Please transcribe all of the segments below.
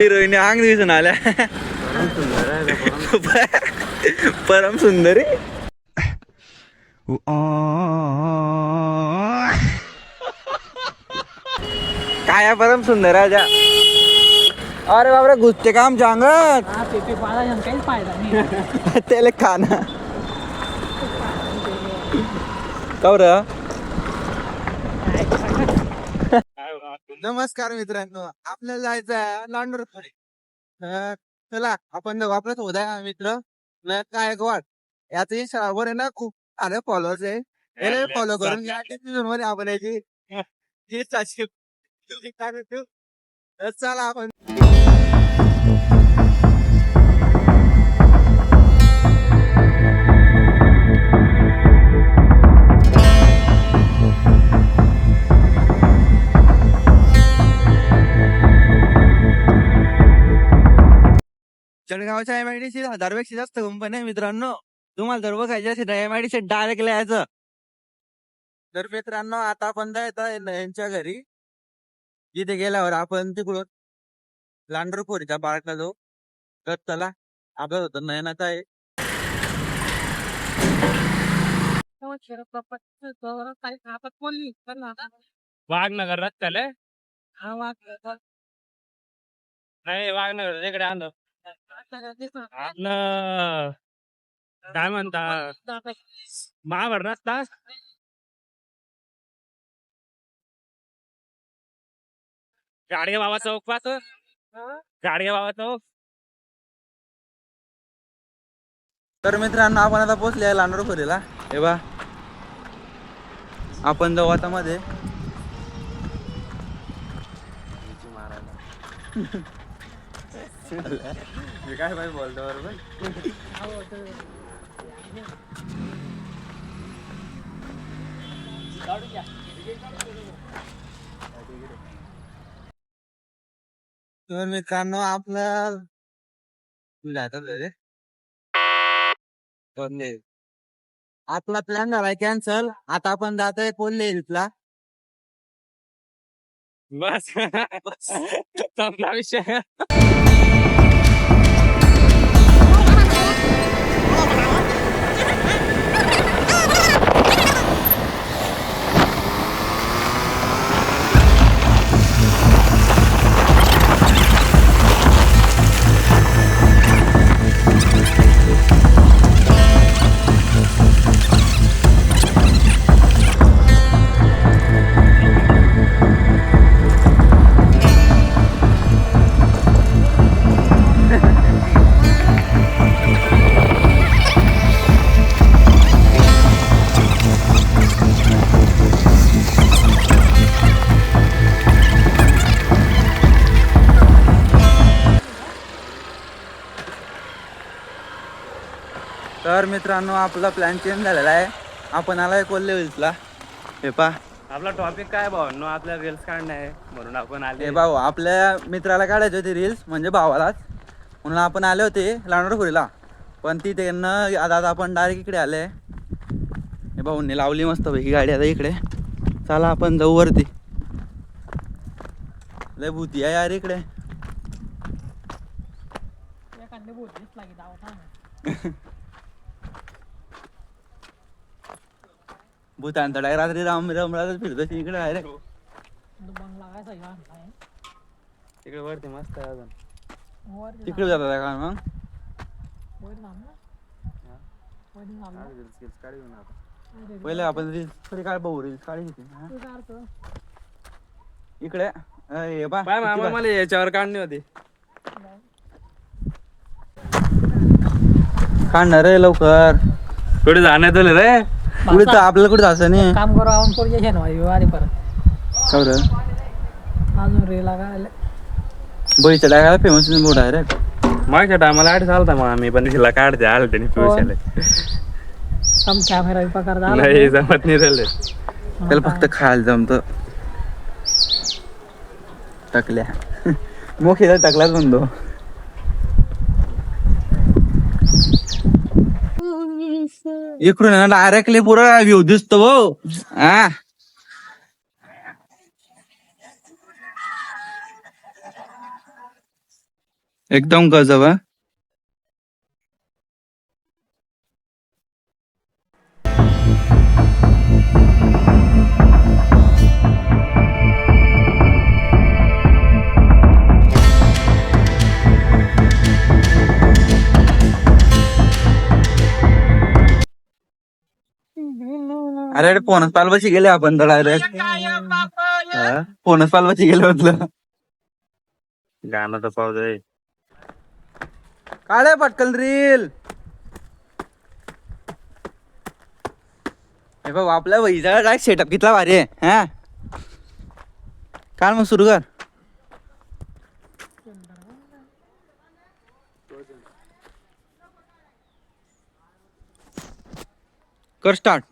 Heroine अंग दिसून आल्या. परम सुंदरी. काय परम सुंदर राजा. अरे बाबरे घुसते काम सांगत काहीच फायदा नाही. त्याला खाना कवर. नमस्कार मित्रांनो, आपल्याला जायचं आहे लांडोर कडे. चला आपण वापरत होता मित्र काय वाट याच इंस्टावर आहे ना, खूप सारे फॉलोअर्स आहे. याला फॉलो करून मध्ये आपण याची चला आपण. जळगावच्या एमआयडीसी 1000पेक्षा जास्त कंपनी आहे मित्रांनो. तुम्हाला जर बघायचे असेल तर एमआयडीसी डायरेक्ट यायचं. तर मित्रांनो आता आपण जायचं यांच्या घरी. जिथे गेल्यावर आपण तिकडून लांडोरखोरीच्या पार्कला जाऊ. तर चला आपलं होतं नयनाचं आहे. वाघनगर रस्त्याला नाही, वाघनगर इकडे आलं आपलं काय म्हणता महाभर रस्ता. गाडगे बाबा चौक पास, गाडगे बाबा चौक. तर मित्रांनो आपण आता पोहोचले लांडोरखोरीला. हे बा आपण जाऊ आता मध्ये. मी काय बाई बोलतो बरोबर. तर मित्रांनो आपलं आपला प्लॅन झालाय कॅन्सल. आता आपण जातोय कोल्हे हिल्सला. बस संपला विषय. तर मित्रांनो आपला प्लॅन चेंज झालेला आहे. आपण आलाय कोल्हे हिल्सला. हे पा आपला टॉपिक काय भाऊ, आपल्याला रील्स काढणं आहे म्हणून आपण आले. हे भाऊ आपल्या मित्राला काढायचे होते रील्स, म्हणजे भावालाच, म्हणून आपण आले होते लांडोरखोरीला. पण ती त्यांना आता आपण डायरेक्ट इकडे आले. हे भाऊंनी लावली मस्त पैकी गाडी आता इकडे. चला आपण जाऊ वरती. लय भूती आहे यार इकडे. भूतांचा डाय रात्री राम फिरतो इकडे डायरेक्ट. तिकडे वरती मस्त आहे अजून. तिकडे जातात का मग. पहिले आपण रील्स थोडी काय बघू. रील्स काढायची इकडे. हे पा मला याच्यावर काढणे होते. काढणार रे लवकर. कुठे जाण्यात आलं रे. कुठे तर आपल्याला कुठे जायचं नाही. काम करू आपण पोरगे वारी परत खबर अजून रेला काय बळीच्या डायला फेमस मोठा आहे रे. मागच्या टायमाला आठ चालता मग आम्ही पण तिला काढते आलं त्याने पिवशाला. कॅमेरा प्रकार नाही जमत नाही राहिले. त्याला फक्त खायला जमत. टाकल्या मोखीला टाकलाच म्हणतो. इकडून ना डायरेक्टली पुरा व्ह्यू दिसतो भाऊ. हा एकदम गजब हा. अरे फोनच पालवाशी गेले आपण तर डायरेक्ट फोनच पालवाशी गेले म्हटलं. गाणं तर पाहू दे. काढे पटकन रील. हे बघ आपल्या वहीचा काय सेटअप कितला भारी आहे हा. काढ मग सुरू कर. कर स्टार्ट.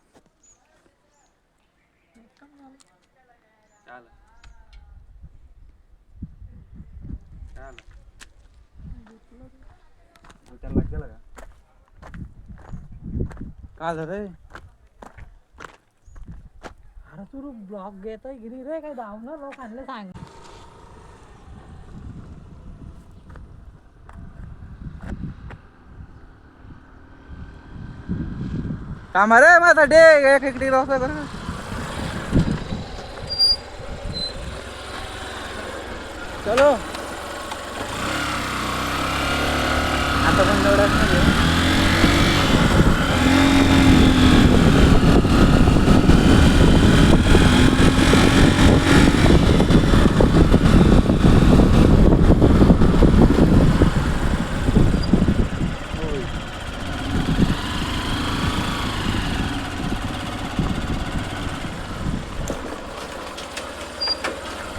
काय झालं रे. अरे तू ब्लॉग घेतोय गिरी रे काय धावणार लोक आणले सांग. काम रे माझा डे एक इकडे लॉस कर. चलो आता पण एवढाच नाही.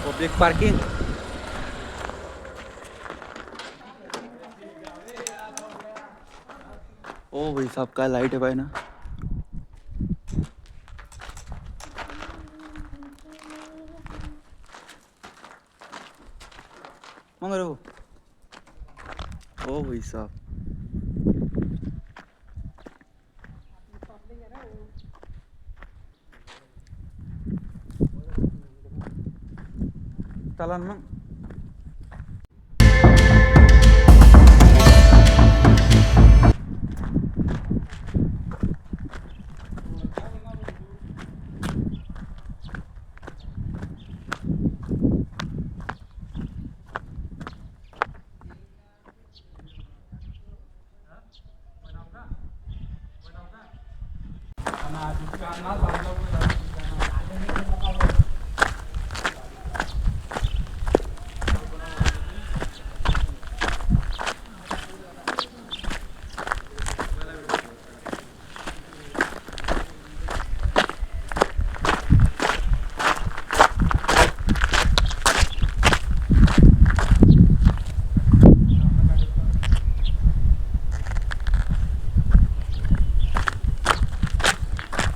Public parking. ओ भाई साहब काय लाईट आहे पाय ना. मग रे ओ भाई साहब. चला ना मग.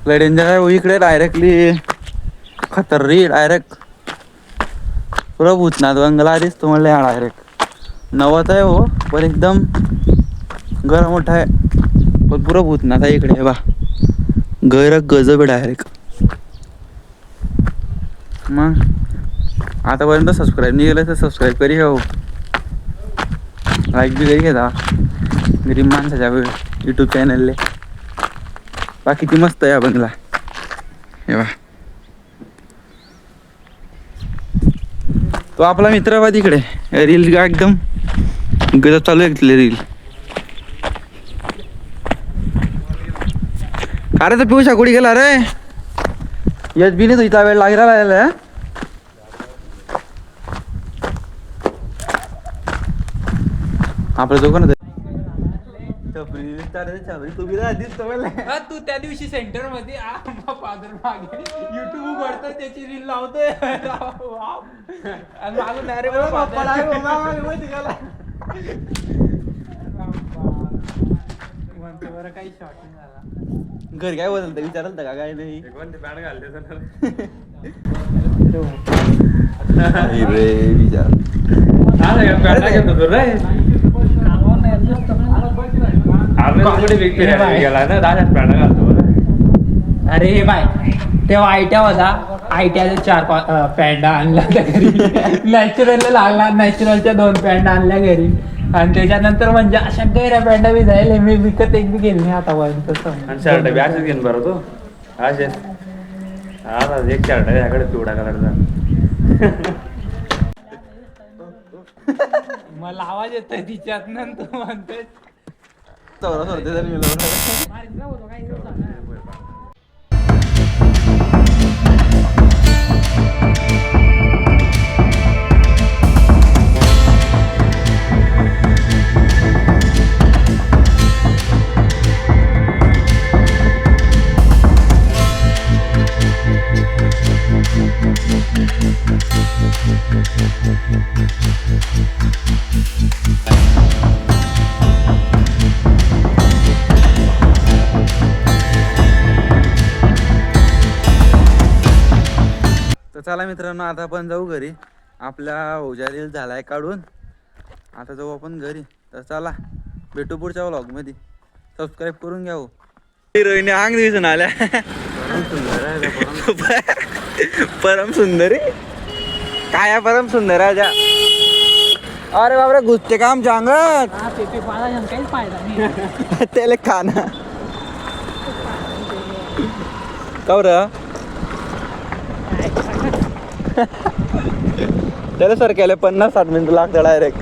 डेंजर आहे इकडे डायरेक्टली खतररी डायरेक्ट पुरा भूतनाथ बंगला दिसतो म्हणले डायरेक्ट. नवत आहे हो पण एकदम घर मोठा आहे पण पुरा भूतनाथ आहे इकडे बा. घर गजब आहे डायरेक्ट. मग आतापर्यंत सबस्क्राईब नाही केलं तर सबस्क्राईब करी हो. लाईक बी करी घेता गरीब माणसाच्या यूट्यूब चॅनलले. बाकी किती मस्त आहे हा बंगला हे बा. तो आपला मित्र बा तिकडे रील का एकदम गजब चालू आहे तिथले रील. अरे तर पिऊशा कुठे गेला रे. यश बी नाही तो इथला वेळ लागला. आपलं दोघं ना तू त्या दिवशी सेंटर मध्ये फादर मागे युट्यूब उघडतो त्याची रील लावतोय आणि मागून म्हणतो बरं काही शॉट नाही झाला. घर काय बदलतं विचारलं का काय नाही. रे विचार अरे हे बाय तेव्हा आयट्या होता आयटीआयच्या 4 पॅन्डा आणल्या त्या घरी. नॅचरलला लागला, नॅचरलच्या 2 पॅन्डा आणल्या घरी. आणि त्याच्यानंतर म्हणजे अशा गैऱ्या पॅन्डा बी जायला मी विकत एक बी गेली नाही आतापर्यंत. आणि शर्ट बी असेच घेऊन बरं तो असे हा एक शर्ट आहे याकडे पिवळा कलरचा. मला आवाज येतोय तिच्यात नंतर म्हणतोय तर चला मित्रांनो, आता आपण जाऊ घरी. आपला ओझा रील झालाय काढून, आता जाऊ आपण घरी. तर चला भेटू पुढच्या व्लॉग मध्ये. सबस्क्राईब करून घ्या. हिरोईने अंग दिसून आल्या. परम सुंदरी काय परम सुंदर राजा. अरे बाबरे घुसते का आमच्या अंगात. काहीच फायदा नाही. त्याला खाना कवर त्याला सर केलं 50-60 मिनिटं लागतं डायरेक्ट.